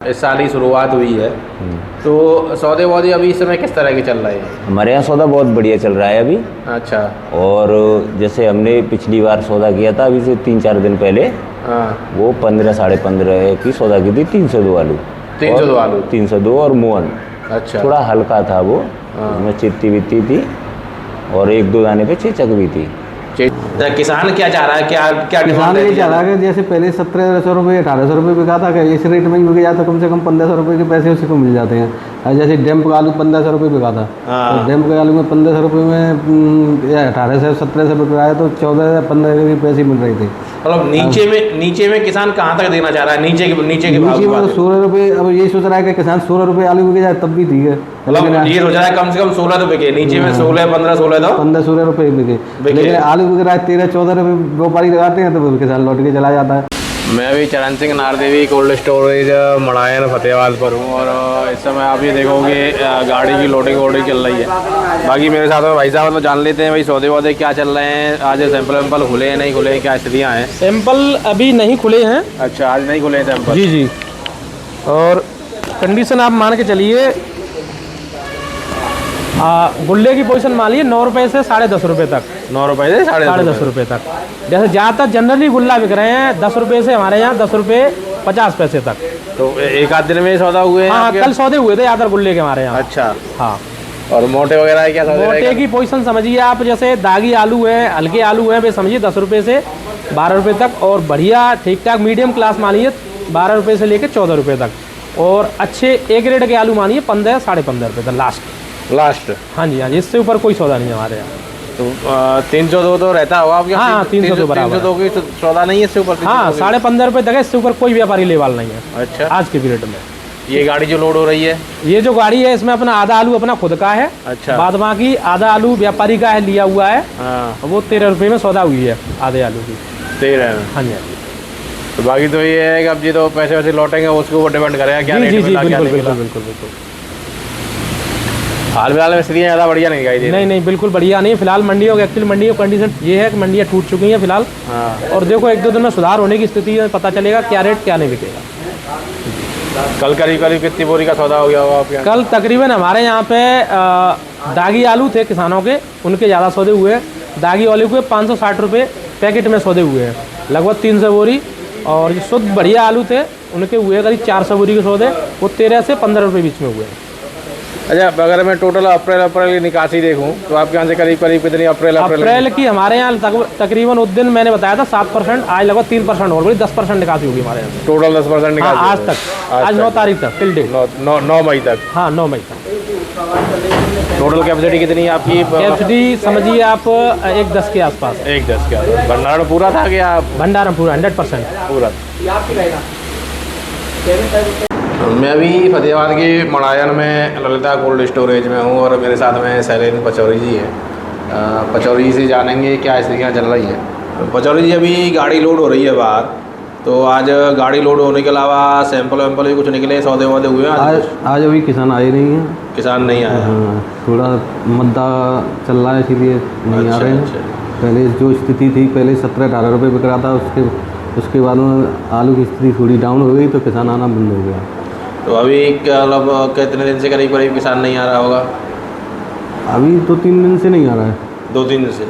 इस साल ही शुरुआत हुई है, तो सौदे वौदे अभी इस समय किस तरह के चल रहे हैं? हमारे यहाँ सौदा बहुत बढ़िया चल रहा है अभी। अच्छा। और जैसे हमने पिछली बार सौदा किया था अभी से 3-4 दिन पहले, हाँ। वो 15 साढ़े 15 की सौदा की थी। 302 आलू 302 आलू 302 और मोहन। अच्छा। थोड़ा हल्का था वो, उसमें चित्ती वित्ती थी और 1-2 दाने पे चेचक भी थी। तो किसान क्या चाह रहा है, क्या क्या किसान ये चाह रहा है कि जैसे पहले 1700 रुपये 1800 रुपये बिका था, कि इस रेट में ही बिक जाता, कम से कम 1500 रुपये के पैसे उसी को मिल जाते हैं। और जैसे डैम्प का आलू 1500 रुपये बिका था, तो डैम्प के आलू में 1500 रुपये में या 1800 1700 रुपये बिकाया, तो 14 या 15 के पैसे मिल रहे थे। मतलब नीचे में किसान कहाँ तक देना चाह रहा है? नीचे के भाव की बात है। 16 रुपये। अब यही सोच रहा है कि किसान 16 रुपये आलू बिक जाए तब भी ठीक है, मतलब ये सोच रहा है कम से कम 16 तो बिके, नीचे में 16 15 16 तो 15-16 रुपये बिके, लेकिन आलू बिक रहा है 13-14 रुपये व्यापारी लगाते हैं, तो किसान लौट के चला जाता है। मैं अभी चरण सिंह नारदेवी कोल्ड स्टोरेज मड़ायन फतेहाबाद पर हूँ, और इस समय आप ये देखोगे गाड़ी की लोडिंग वोडिंग चल रही है। बाकी मेरे साथ में भाई साहब तो जान लेते हैं भाई सौदे वौदे क्या चल रहे हैं, आज सैंपल वैम्पल खुले हैं नहीं खुले हैं, क्या स्थितियाँ हैं? सैंपल अभी नहीं खुले हैं। अच्छा, आज नहीं खुले हैं सैंपल? जी जी। और कंडीशन आप मान के चलिए, गुल्ले की पोजीशन मान लीजिए 9 रुपये से 10.5 रुपये तक। 9 रुपये से 10.5 रुपये तक। जैसे ज़्यादातर जनरली गुल्ला बिक रहे हैं 10 रुपये से, हमारे यहाँ 10 रुपये 50 पैसे तक। तो एक आध दिन में सौदा हुए हैं? हाँ, कल सौदे हुए थे ज़्यादातर गुल्ले के हमारे यहाँ। अच्छा। हाँ। और मोटे वगैरह है क्या सौदे? मोटे की पोजीशन समझिए आप, जैसे दागी आलू है, हल्के आलू है, वे समझिए 10 रुपये से 12 रुपये तक, और बढ़िया ठीक ठाक मीडियम क्लास मानिए 12 रुपये से लेकर 14 रुपये तक, और अच्छे एक रेट के आलू मानिए 15 साढ़े 15 रुपये तक लास्ट। हाँ जी, हाँ जी, इससे ऊपर कोई सौदा नहीं है हमारे यहाँ। तो 302 तो रहता होगा आपके? हाँ, 302 बराबर। 302 की तो सौदा नहीं है इससे ऊपर? हाँ, 15.5 रुपये तक है, इससे ऊपर कोई व्यापारी लेवाल नहीं है। अच्छा। आज के पीरियड में ये गाड़ी जो लोड हो रही है, ये जो गाड़ी है, इसमें अपना आधा आलू अपना खुद का है। अच्छा। बाद बाकी आधा आलू व्यापारी का है, लिया हुआ है। हाँ। वो 13 रुपये में सौदा हुई है आधे आलू की। 13 में? हाँ जी। तो बाकी तो ये है कि अब जी तो पैसे वैसे लौटेंगे उसके ऊपर डिपेंड करेगा क्या रेट मिला क्या नहीं मिला। बिल्कुल। हाल फिलहाल में स्थितियाँ ज़्यादा बढ़िया नहीं दिखाई? नहीं, बिल्कुल बढ़िया नहीं। फिलहाल मंडियों की एक्चुअली मंडियों की कंडीशन ये है कि मंडियाँ टूट चुकी हैं फिलहाल। हाँ। और देखो 1-2 दिन में सुधार होने की स्थिति है, पता चलेगा क्या रेट क्या नहीं बिकेगा। कल करीब कितनी बोरी का सौदा हो गया होगा आपके यहाँ? कल तकरीबन हमारे यहाँ पे दागी आलू थे किसानों के, उनके ज़्यादा सौदे हुए हैं। दागी आलू के 560 रुपये पैकेट में सौदे हुए हैं, लगभग 300 बोरी। और जो शुद्ध बढ़िया आलू थे उनके हुए करीब 400 बोरी के सौदे, वो 13 से 15 रुपये बीच में हुए हैं। अच्छा, अगर मैं टोटल अप्रैल की निकासी देखूं तो आपके यहाँ से करीब कितनी अप्रैल की हमारे यहाँ तकरीबन उस दिन मैंने बताया था 7%, आज लगभग 3% और 10% निकासी होगी हमारे यहाँ। टोटल 10% निकासी? हाँ, आज तक, आज 9 तारीख तक, टिल डेट 9 मई तक। हाँ, 9 मई तक। टोटल कैपेसिटी कितनी है आपकी? कैपेसिटी समझिए आप 110 के आसपास। 110 के आसपास। भंडारण पूरा था क्या? भंडारण पूरा 100% पूरा। मैं अभी फतेहाबाद की मड़ायन में ललिता कोल्ड स्टोरेज में हूँ, और मेरे साथ में शैलेंद्र पचौरी जी है। पचौरी जी से जानेंगे क्या स्थितियाँ चल रही हैं। पचौरी जी, अभी गाड़ी लोड हो रही है बाहर, तो आज गाड़ी लोड होने के अलावा सैंपल वैम्पल भी कुछ निकले, सौदे वौदे हुए हैं? आज अभी किसान आए नहीं हैं। किसान नहीं आए? हाँ, थोड़ा मद्दा चल रहा है, इसीलिए नहीं आ रहे हैं। पहले जो स्थिति थी, पहले 17-18 रुपये बिक रहा था, उसके बाद में आलू की स्थिति थोड़ी डाउन हो गई, तो किसान आना बंद हो गया। तो अभी मतलब कितने दिन से करीब किसान नहीं आ रहा होगा? अभी 2-3 दिन से नहीं आ रहा है। 2-3 दिन से?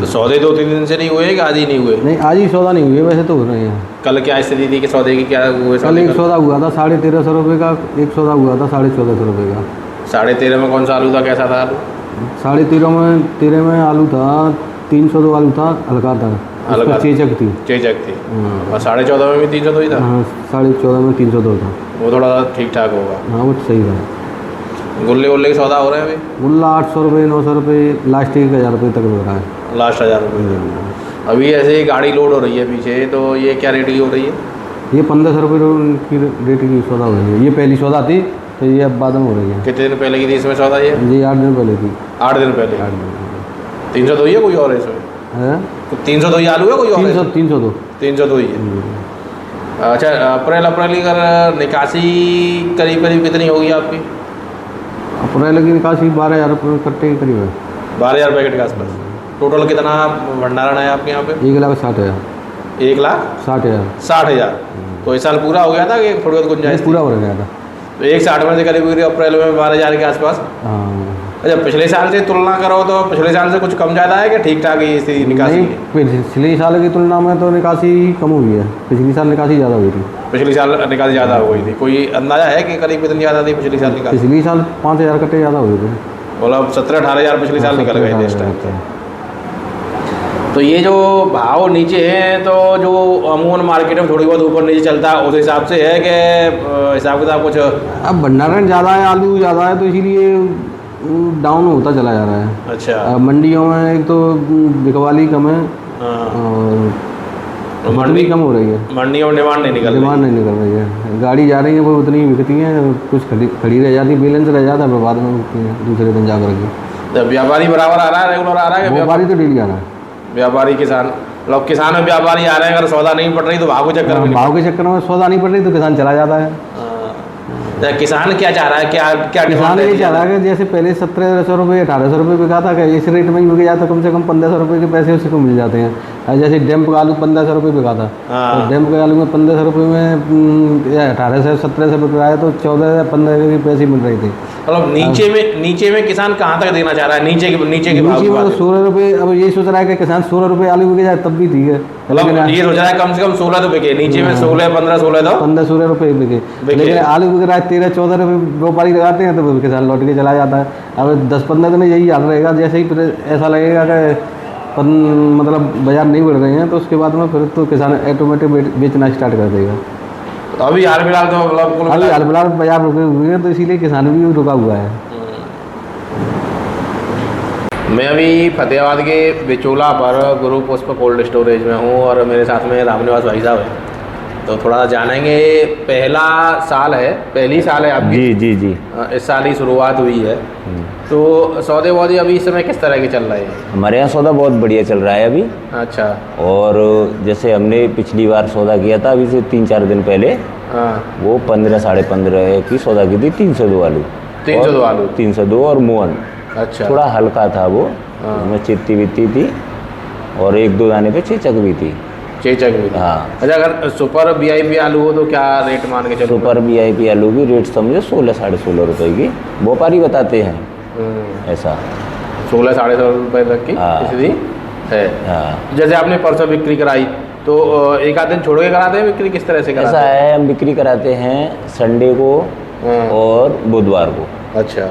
तो सौदे 2-3 दिन से नहीं हुए कि आज ही नहीं हुए? नहीं, आज ही सौदा नहीं हुए, वैसे तो हो रहे हैं। कल क्या स्थिति थी कि सौदे की क्या हुए? कल एक सौदा हुआ था 1350 रुपये का, एक सौदा हुआ था 1450 रुपये का। 13.5 में कौन सा आलू था, कैसा था आलू? 13.5 में आलू था, 302 आलू था, हल्का था, चेचक थी। और 14.5 में भी 302 ही था? हाँ, 14.5 में 302 था। वो थोड़ा ठीक ठाक होगा। हाँ, वो सही था। गुल्ले के सौदा हो रहे हैं अभी? गुल्ला 800 रुपये 900 रुपये, लास्ट 1000 रुपये तक हो रहा है। लास्ट 1000 रुपये? अभी ऐसे ही गाड़ी लोड हो रही है पीछे, तो ये क्या रेट की हो रही है? ये 1500 रुपये की रेट की सौदा हो रही है। ये पहली सौदा थी, तो ये अब बाद में हो रही है। कितने दिन पहले की थी इसमें सौदा? ये 8 दिन पहले थी। 8 दिन पहले? 302 ही है कोई और है इसमें? है 302 ही आलू है कोई और? 302 ही है। अच्छा, अप्रैल की अगर निकासी करीब कितनी होगी आपकी? अप्रैल की निकासी 12,000 रुपये कट्टे के करीब है। 12,000 पैकेट के आसपास। टोटल कितना भंडारण है आपके यहाँ पे? 1,60,000। 1,60,000। तो इस साल पूरा हो गया था कि थोड़ी बहुत गुंजाइश थी? पूरा हो गया था। तो 1,60 में से करीब अप्रैल में 12,000 के आसपास। हाँ। अच्छा, पिछले साल से तुलना करो तो पिछले साल से कुछ कम ज़्यादा है कि ठीक ठाक ही स्थिति निकासी नहीं, है? पिछले साल की तुलना में तो निकासी कम हुई है। पिछली साल निकासी ज़्यादा हुई थी। पिछले साल निकासी ज़्यादा हो गई थी। कोई अंदाजा है कि करीब कितनी ज़्यादा थी पिछले साल निकासी? पिछली साल 5,000 कट्टे ज़्यादा हुए थे। मतलब 17-18,000 पिछले साल निकल गए थे इस टाइम। तो ये जो भाव नीचे हैं तो जो अमूमन मार्केट में थोड़ी बहुत ऊपर नीचे चलता है उस हिसाब से है कि हिसाब किताब कुछ? अब भंडारण ज़्यादा है, आलू ज़्यादा है, तो इसीलिए डाउन होता चला जा रहा है। अच्छा। मंडियों में एक तो बिकवाली कम है और मंडी कम हो रही है। मंडियों में डिमांड नहीं निकल रही है। गाड़ी जा रही है वो उतनी बिकती है, कुछ खड़ी रह जाती, बैलेंस रह जाता है, बाद में बिकती है दूसरे दिन जा करके। व्यापारी बराबर आ रहा है, रेगुलर आ रहा है? व्यापारी तो डेली आ रहा है। व्यापारी किसान मतलब किसान और व्यापारी आ रहे हैं, अगर सौदा नहीं पड़ रही तो भाव के चक्कर में सौदा नहीं पड़ रही तो किसान चला जाता है। किसान क्या चाह रहा है, क्या किसान ये चाह रहा है कि जैसे पहले 1700 रुपये 1800 रुपये बिका था, कि इस रेट में ही बिक जाता, कम से कम 1500 रुपये के पैसे उसी को मिल जाते हैं। जैसे डैम्प का आलू 1500 रुपये बिका था, तो डैम्प के आलू में 1500 रुपये में 1800-1700 रुपये आया, तो 14 या 15 के पैसे मिल रहे थे। मतलब नीचे में किसान कहाँ तक देना चाह रहा है? नीचे के भाव में 16 रुपये। अब ये सोच रहा है कि किसान 16 रुपये आलू बिके जाए तब भी ठीक है। मतलब ये सोच रहा है कम से कम 16 तो बिके, नीचे में 15-16 रुपये बिके, लेकिन आलू बिक रहा है 13-14 रुपये व्यापारी लगाते हैं, तो किसान लौट के चला जाता है। अब 10-15 दिन यही हाल रहेगा। जैसे ही ऐसा लगेगा कि मतलब बाजार नहीं बढ़ रहे हैं, तो उसके बाद में फिर तो किसान ऑटोमेटिक बेचना स्टार्ट कर देगा। तो अभी हाल फिलहाल तो मतलब बाजार रुके हुए हैं, तो इसीलिए किसान भी रुका हुआ है। मैं अभी फतेहाबाद के बिचौला पर गुरु पुष्प कोल्ड स्टोरेज में हूँ और मेरे साथ में रामनिवास भाई साहब हैं। तो थोड़ा सा जानेंगे, पहली साल है आपकी? जी। इस साल ही शुरुआत हुई है, तो सौदे वौदे अभी इस समय किस तरह के चल रहे हैं? हमारे यहाँ सौदा बहुत बढ़िया चल रहा है अभी। अच्छा। और जैसे हमने पिछली बार सौदा किया था अभी से 3-4 दिन पहले, वो 15-15.5 की सौदा की थी। 302 आलू 302 और मोहन। अच्छा। थोड़ा हल्का था वो, उसमें चित्ती वित्ती थी और 1-2 दाने पे चेचक भी थी। हाँ। अच्छा, अगर सुपर VIP आलू हो तो क्या रेट मान के चलो? सुपर VIP आलू की रेट समझो 16-16.5 रुपये की व्यापारी बताते हैं। ऐसा 16-16.5 रुपये तक की स्थिति है। हाँ। जैसे आपने परसों बिक्री कराई तो एक आध दिन छोड़ के कराते हैं बिक्री, किस तरह से कराते हैं? ऐसा है, हम बिक्री कराते हैं संडे को और बुधवार को। अच्छा,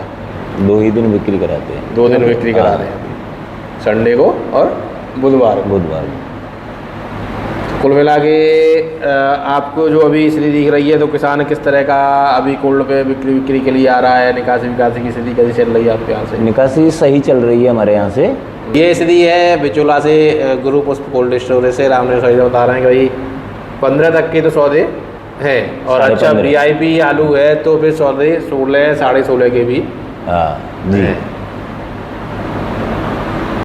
2 ही दिन बिक्री कराते हैं। 2 दिन बिक्री करा रहे हैं, संडे को और बुधवार को। कुल मिला के आपको जो अभी स्थिति दिख रही है, तो किसान किस तरह का अभी कोल्ड पे बिक्री के लिए आ रहा है? निकासी विकासी की स्थिति कैसी चल रही है आपके यहाँ से? निकासी सही चल रही है हमारे यहाँ से। ये स्थिति है बिचौला से गुरु पुष्प कोल्ड स्टोरेज से रामनिवास भाई बता रहे हैं कि भाई 15 तक के तो सौदे हैं, और अच्छा VIP आलू है तो फिर सौदे 16-16.5 के भी जी।